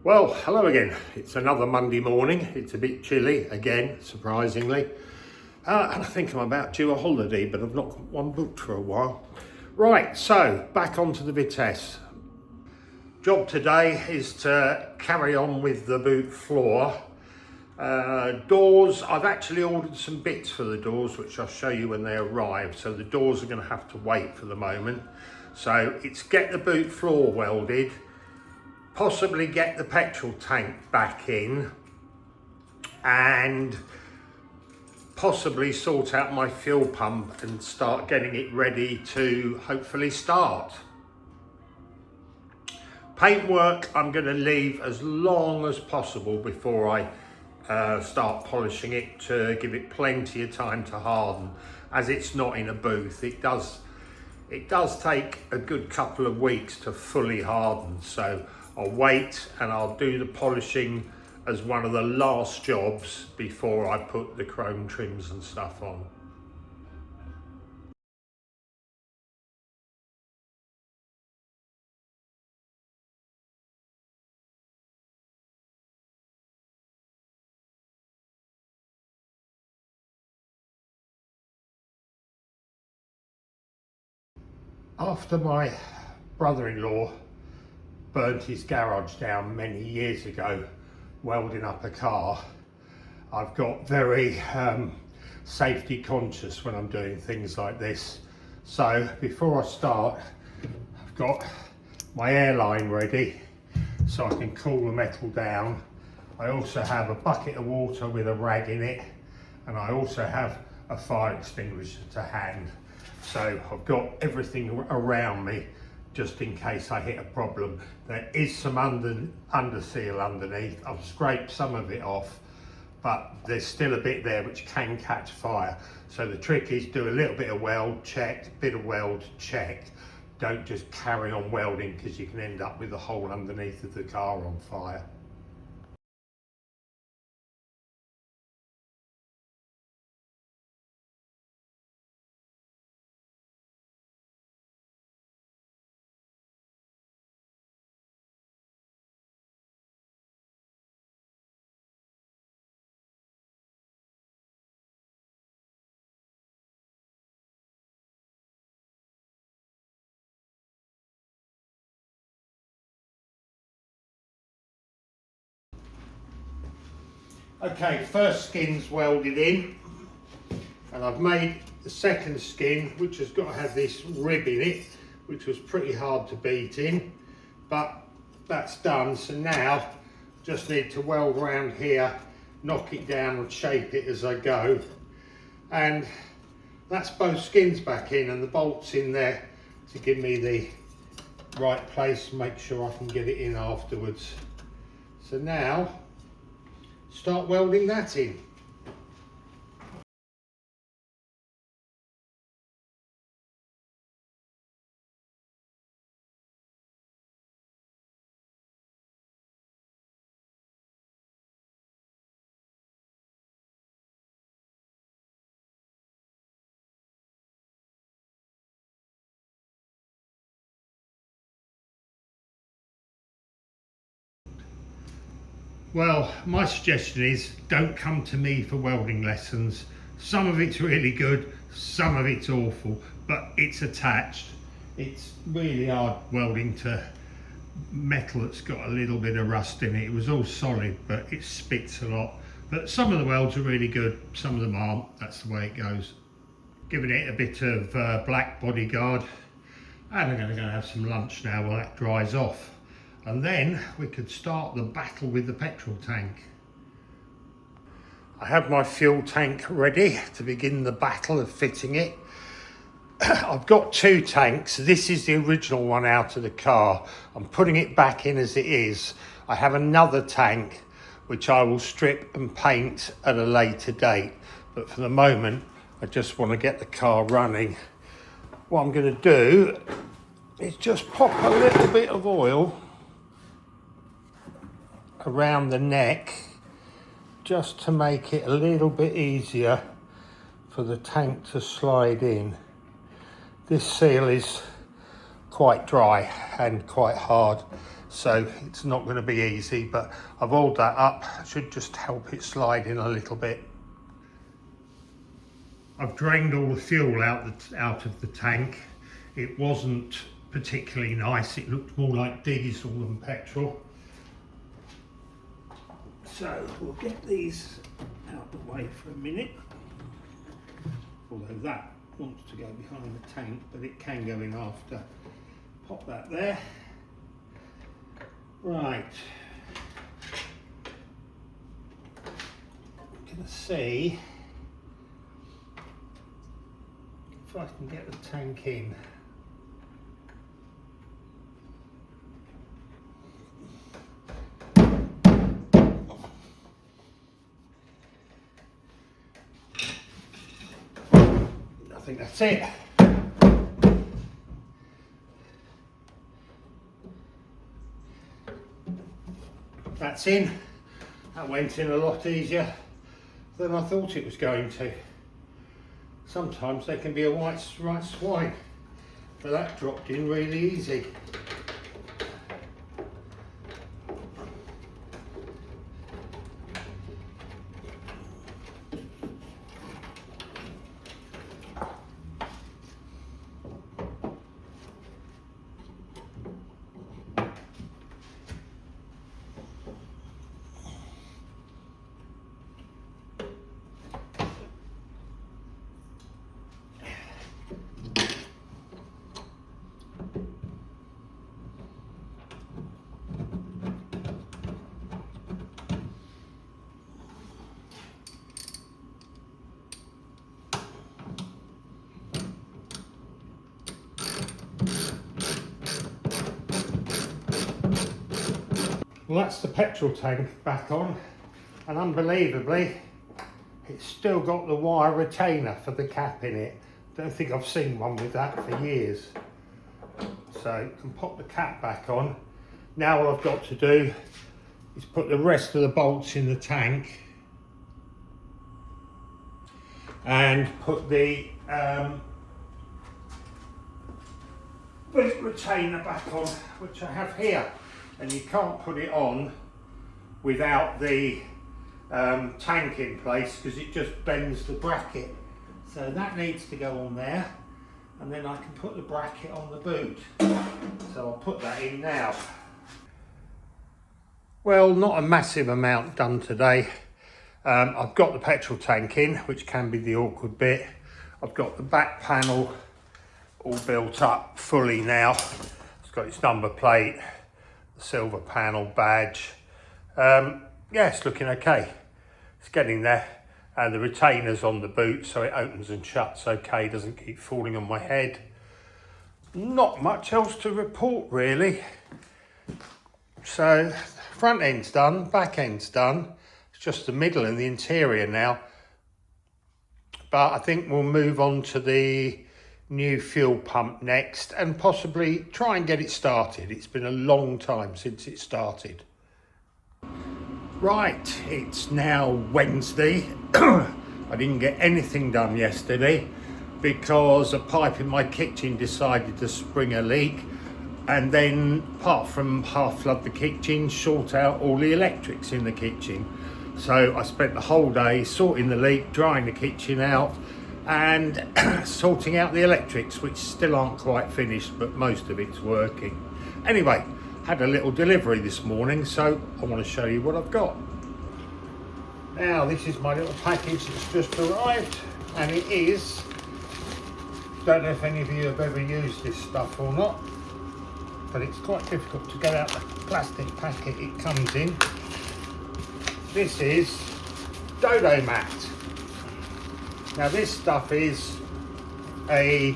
Well, hello again. It's another Monday morning. It's a bit chilly again, surprisingly. And I think I'm about due a holiday, but I've not got one booked for a while. Right, so back onto the Vitesse. Job today is to carry on with the boot floor. Doors, I've actually ordered some bits for the doors, which I'll show you when they arrive. So the doors are going to have to wait for the moment. So it's get the boot floor welded, possibly get the petrol tank back in, and possibly sort out my fuel pump and start getting it ready to hopefully start. Paintwork I'm going to leave as long as possible before I start polishing it, to give it plenty of time to harden, as it's not in a booth. It does take a good couple of weeks to fully harden, so I'll wait and I'll do the polishing as one of the last jobs before I put the chrome trims and stuff on. After my brother-in-law burnt his garage down many years ago welding up a car, I've got very safety conscious when I'm doing things like this. So before I start, I've got my airline ready so I can cool the metal down. I also have a bucket of water with a rag in it, and I also have a fire extinguisher to hand. So I've got everything around me just in case I hit a problem. There is some under seal underneath. I've scraped some of it off, but there's still a bit there which can catch fire. So the trick is do a little bit of weld, check, bit of weld, check. Don't just carry on welding, because you can end up with the hole underneath of the car on fire. Okay, first skin's welded in, and I've made the second skin, which has got to have this rib in it, which was pretty hard to beat in, but that's done. So now just need to weld around here, knock it down and shape it as I go, and that's both skins back in, and the bolts in there to give me the right place, make sure I can get it in afterwards. So now start welding that in. Well, my suggestion is don't come to me for welding lessons. Some of it's really good, some of it's awful, but it's attached. It's really hard welding to metal that's got a little bit of rust in it. It was all solid, but it spits a lot. But some of the welds are really good, some of them aren't. That's the way it goes. Giving it a bit of black bodyguard, and I'm going to go and have some lunch now while that dries off. And then we could start the battle with the petrol tank. I have my fuel tank ready to begin the battle of fitting it. I've got two tanks. This is the original one out of the car. I'm putting it back in as it is. I have another tank which I will strip and paint at a later date. But for the moment, I just want to get the car running. What I'm going to do is just pop a little bit of oil around the neck, just to make it a little bit easier for the tank to slide in. This seal is quite dry and quite hard, so it's not going to be easy, but I've oiled that up. Should just help it slide in a little bit. I've drained all the fuel out of the tank. It wasn't particularly nice. It looked more like diesel than petrol. So we'll get these out of the way for a minute. Although that wants to go behind the tank, but it can go in after. Pop that there. Right. I'm gonna see if I can get the tank in. I think that's it. That's in. That went in a lot easier than I thought it was going to. Sometimes they can be a right swine, but that dropped in really easy. Well, that's the petrol tank back on, and unbelievably it's still got the wire retainer for the cap in it. Don't think I've seen one with that for years. So I can pop the cap back on. Now all I've got to do is put the rest of the bolts in the tank and put the retainer back on, which I have here. And you can't put it on without the tank in place because it just bends the bracket. So that needs to go on there, and then I can put the bracket on the boot. So I'll put that in now. Well, not a massive amount done today. I've got the petrol tank in, which can be the awkward bit. I've got the back panel all built up fully now. It's got its number plate, silver panel badge. Yeah, it's looking okay. It's getting there. And the retainer's on the boot, so it opens and shuts okay, doesn't keep falling on my head. Not much else to report really. So front end's done, back end's done. It's just the middle and the interior now. But I think we'll move on to the new fuel pump next and possibly try and get it started. It's been a long time since it started. Right, it's now Wednesday. I didn't get anything done yesterday because a pipe in my kitchen decided to spring a leak, and then apart from half flood the kitchen, sort out all the electrics in the kitchen. So I spent the whole day sorting the leak, drying the kitchen out and sorting out the electrics, which still aren't quite finished, but most of it's working. Anyway, had a little delivery this morning, so I want to show you what I've got. Now, this is my little package that's just arrived, and it is, don't know if any of you have ever used this stuff or not, but it's quite difficult to get out the plastic packet it comes in. This is Dodo mat. Now this stuff is a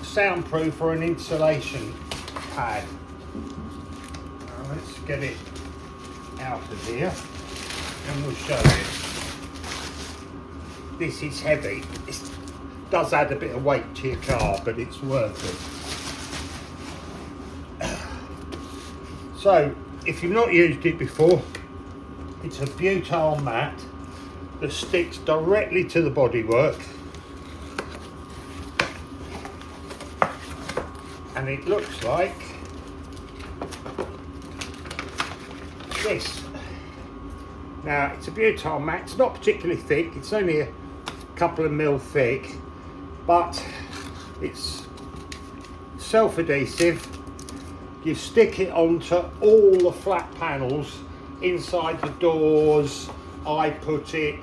soundproof or an insulation pad. Now let's get it out of here and we'll show you. This is heavy. It does add a bit of weight to your car, but it's worth it. So if you've not used it before, it's a butyl mat that sticks directly to the bodywork. and it looks like this. Now it's a butyl mat, it's not particularly thick, it's only a couple of mil thick, but it's self-adhesive. You stick it onto all the flat panels inside the doors. I put it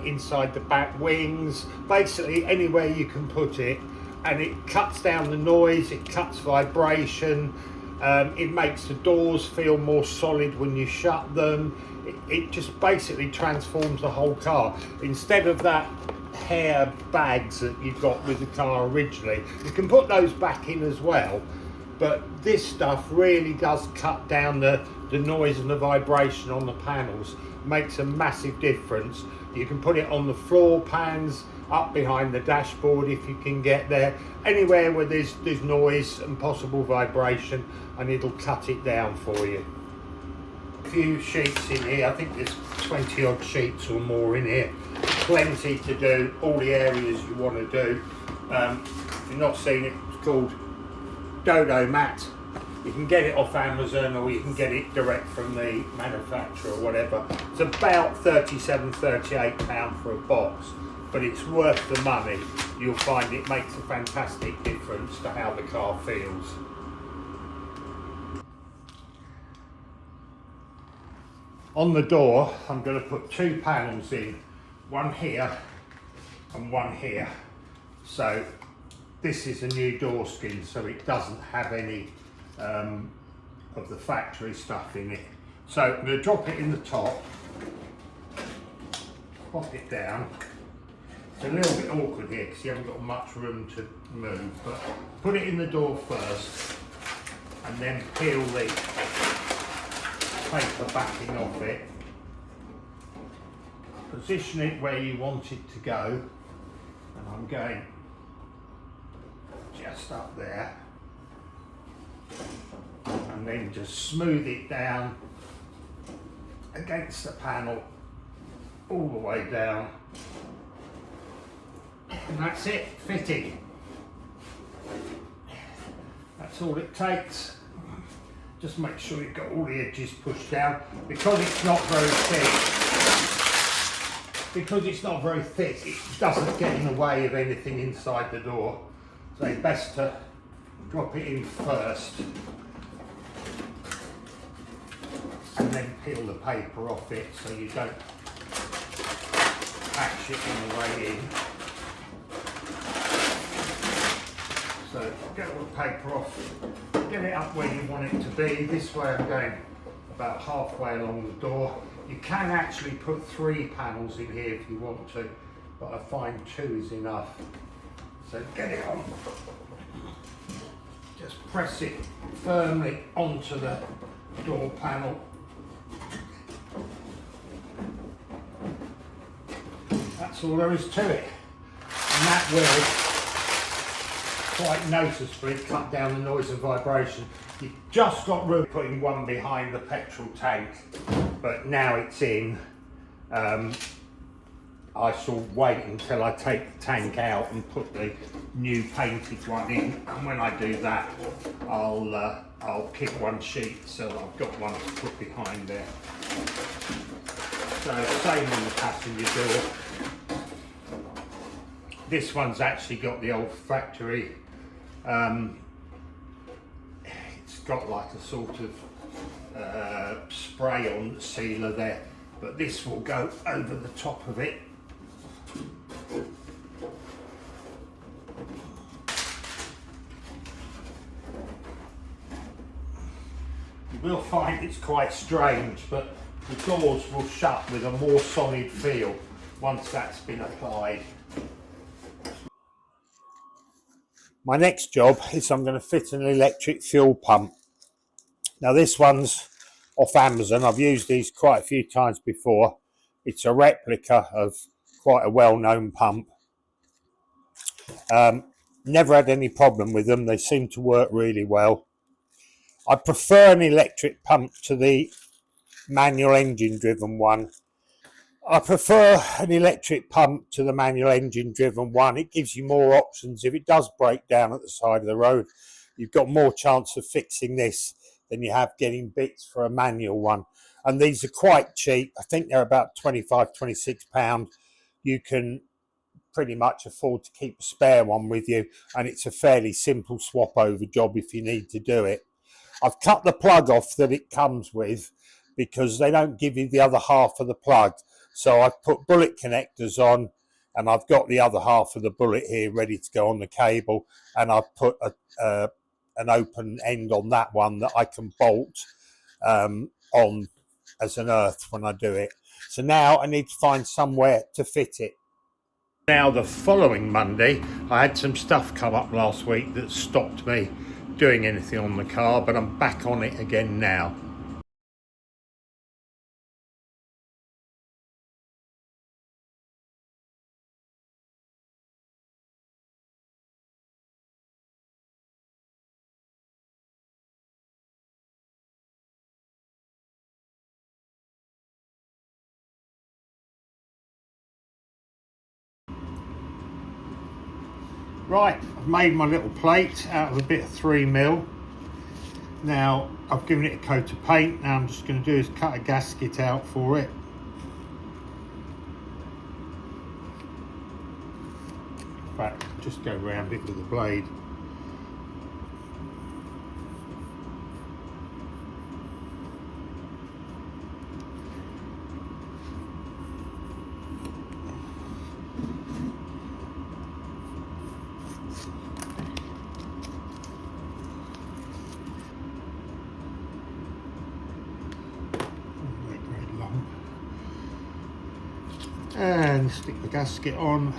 inside the back wings, basically anywhere you can put it, and it cuts down the noise, it cuts vibration, it makes the doors feel more solid when you shut them. It just basically transforms the whole car. Instead of that hair bags that you got with the car originally, you can put those back in as well, but this stuff really does cut down the noise and the vibration on the panels. Makes a massive difference. You can put it on the floor pans, up behind the dashboard if you can get there, anywhere where there's noise and possible vibration, and it'll cut it down for you. A few sheets in here, I think there's 20 odd sheets or more in here. Plenty to do, all the areas you want to do. If you've not seen it, it's called Dodo Mat. You can get it off Amazon, or you can get it direct from the manufacturer or whatever. It's about £37–38 for a box, but it's worth the money. You'll find it makes a fantastic difference to how the car feels. On the door, I'm going to put two panels in, one here and one here. So this is a new door skin, so it doesn't have any of the factory stuff in it. So I'm going to drop it in the top, pop it down. It's a little bit awkward here because you haven't got much room to move, but put it in the door first and then peel the paper backing off it. Position it where you want it to go, and I'm going just up there, and then just smooth it down against the panel all the way down, and that's it, fitted. That's all it takes. Just make sure you've got all the edges pushed down. Because it's not very thick, it doesn't get in the way of anything inside the door. So it's best to drop it in first and then peel the paper off it so you don't catch it on the way in. So get all the paper off, get it up where you want it to be. This way I'm going about halfway along the door. You can actually put 3 panels in here if you want to, but I find 2 is enough. So get it on. Just press it firmly onto the door panel. That's all there is to it. And that will quite noticeably cut down the noise and vibration. You've just got room putting one behind the petrol tank, but now it's in. I shall wait until I take the tank out and put the new painted one in, and when I do that I'll kick one sheet so that I've got one to put behind there. So same on the passenger door. This one's actually got the old factory, it's got like a sort of spray on sealer there, but this will go over the top of it. You will find it's quite strange, but the doors will shut with a more solid feel once that's been applied. My next job is I'm going to fit an electric fuel pump. Now this one's off Amazon. I've used these quite a few times before. It's a replica of quite a well-known pump. Never had any problem with them. They seem to work really well. I prefer an electric pump to the manual engine driven one. I prefer an electric pump to the manual engine driven one. It gives you more options. If it does break down at the side of the road, you've got more chance of fixing this than you have getting bits for a manual one. And these are quite cheap. I think they're about £25–26. You can pretty much afford to keep a spare one with you, and it's a fairly simple swap over job if you need to do it. I've cut the plug off that it comes with because they don't give you the other half of the plug. So I've put bullet connectors on, and I've got the other half of the bullet here ready to go on the cable, and I've put an open end on that one that I can bolt on as an earth when I do it. So now I need to find somewhere to fit it. Now the following Monday, I had some stuff come up last week that stopped me doing anything on the car, but I'm back on it again now. Right, I've made my little plate out of a bit of 3mm. Now I've given it a coat of paint. Now I'm just going to do is cut a gasket out for it. In fact, just go around it with the blade. And stick the gasket on.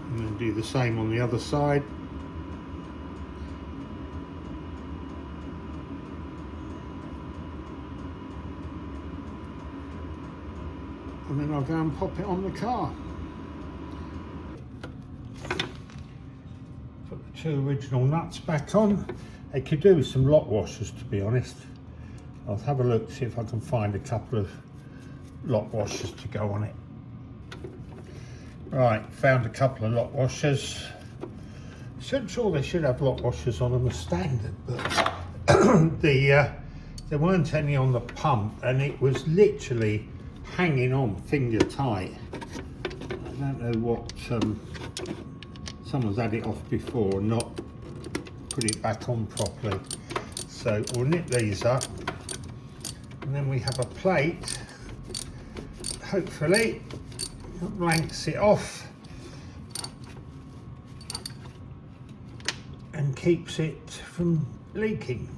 And then do the same on the other side. And then I'll go and pop it on the car. Put the 2 original nuts back on. They could do with some lock washers, to be honest. I'll have a look, see if I can find a couple of lock washers to go on it. Right, found a couple of lock washers. I'm sure they should have lock washers on them as standard, but there weren't any on the pump, and it was literally hanging on finger tight. I don't know what, someone's had it off before and not put it back on properly. So we'll nip these up. And then we have a plate, hopefully, that blanks it off and keeps it from leaking.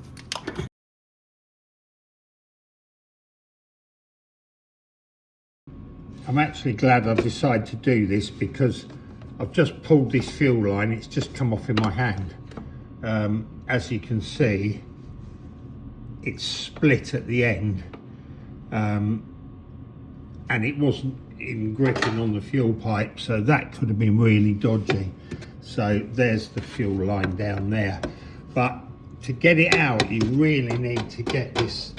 I'm actually glad I've decided to do this because I've just pulled this fuel line, it's just come off in my hand. As you can see, it's split at the end, and it wasn't in gripping on the fuel pipe, so that could have been really dodgy. So there's the fuel line down there, but to get it out you really need to get this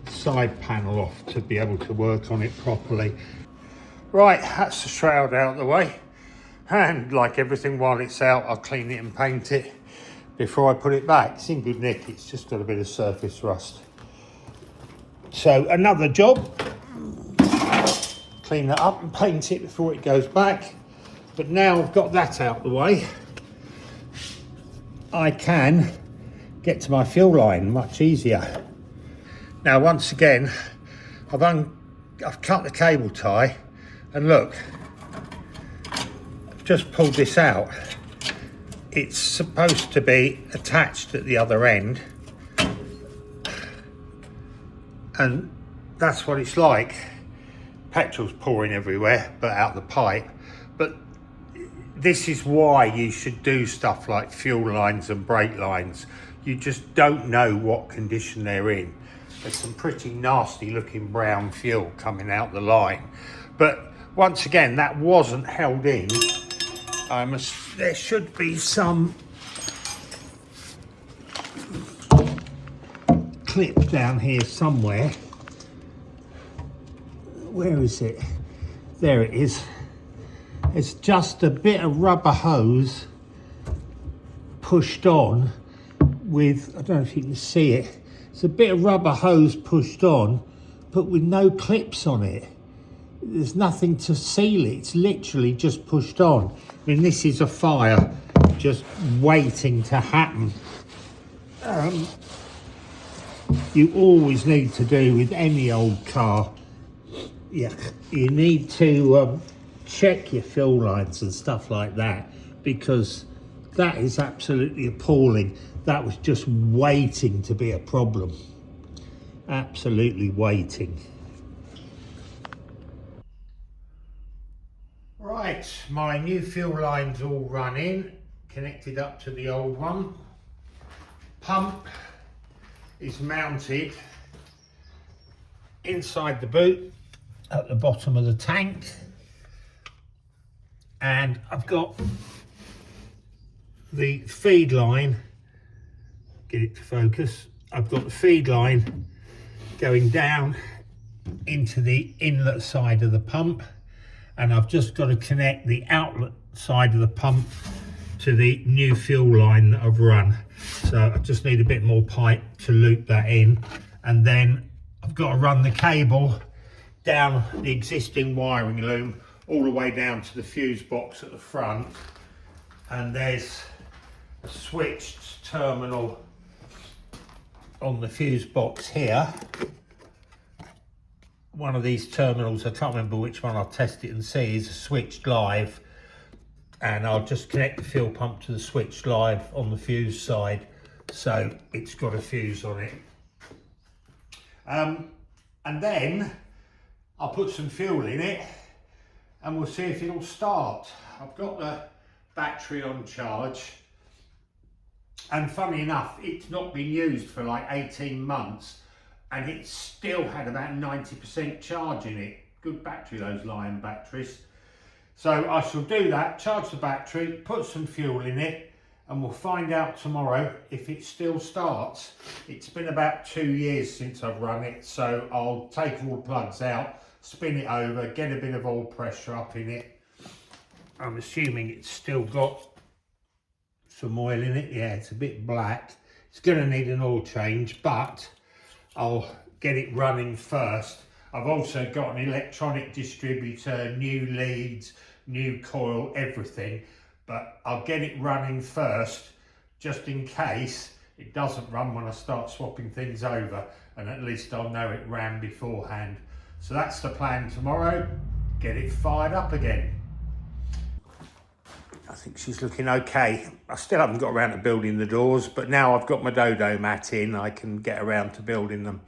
side panel off to be able to work on it properly. Right, that's the shroud out of the way, and like everything, while it's out I'll clean it and paint it before I put it back. It's in good nick, it's just got a bit of surface rust. So another job, clean that up and paint it before it goes back. But now I've got that out the way, I can get to my fuel line much easier. Now once again, I've cut the cable tie, and look, I've just pulled this out. It's supposed to be attached at the other end, and that's what it's like. Petrol's pouring everywhere, but out the pipe. But this is why you should do stuff like fuel lines and brake lines. You just don't know what condition they're in. There's some pretty nasty looking brown fuel coming out the line. But once again, that wasn't held in. There should be some clip down here somewhere. Where is it? There it is. It's just a bit of rubber hose pushed on with, I don't know if you can see it, it's a bit of rubber hose pushed on, but with no clips on it. There's nothing to seal it, it's literally just pushed on. I mean, this is a fire just waiting to happen. You always need to do with any old car, yeah, you need to check your fuel lines and stuff like that, because that is absolutely appalling. That was just waiting to be a problem. Absolutely waiting. Right, my new fuel line's all run in, connected up to the old one. Pump is mounted inside the boot at the bottom of the tank, and I've got the feed line, get it to focus, I've got the feed line going down into the inlet side of the pump, and I've just got to connect the outlet side of the pump to the new fuel line that I've run. So I just need a bit more pipe to loop that in, and then I've got to run the cable down the existing wiring loom all the way down to the fuse box at the front, and there's a switched terminal on the fuse box here. One of these terminals, I can't remember which one, I'll test it and see, is switched live, and I'll just connect the fuel pump to the switched live on the fuse side, so it's got a fuse on it. And then I'll put some fuel in it and we'll see if it'll start. I've got the battery on charge, and funny enough, it's not been used for like 18 months and it still had about 90% charge in it. Good battery, those Lion batteries. So I shall do that, charge the battery, put some fuel in it, and we'll find out tomorrow if it still starts. It's been about 2 years since I've run it, so I'll take all the plugs out, spin it over, get a bit of oil pressure up in it. I'm assuming it's still got some oil in it. Yeah, it's a bit black. It's gonna need an oil change, but I'll get it running first. I've also got an electronic distributor, new leads, new coil, everything, but I'll get it running first just in case it doesn't run when I start swapping things over, and at least I'll know it ran beforehand. So that's the plan tomorrow, get it fired up again. I think she's looking okay. I still haven't got around to building the doors, but now I've got my dodo mat in, I can get around to building them.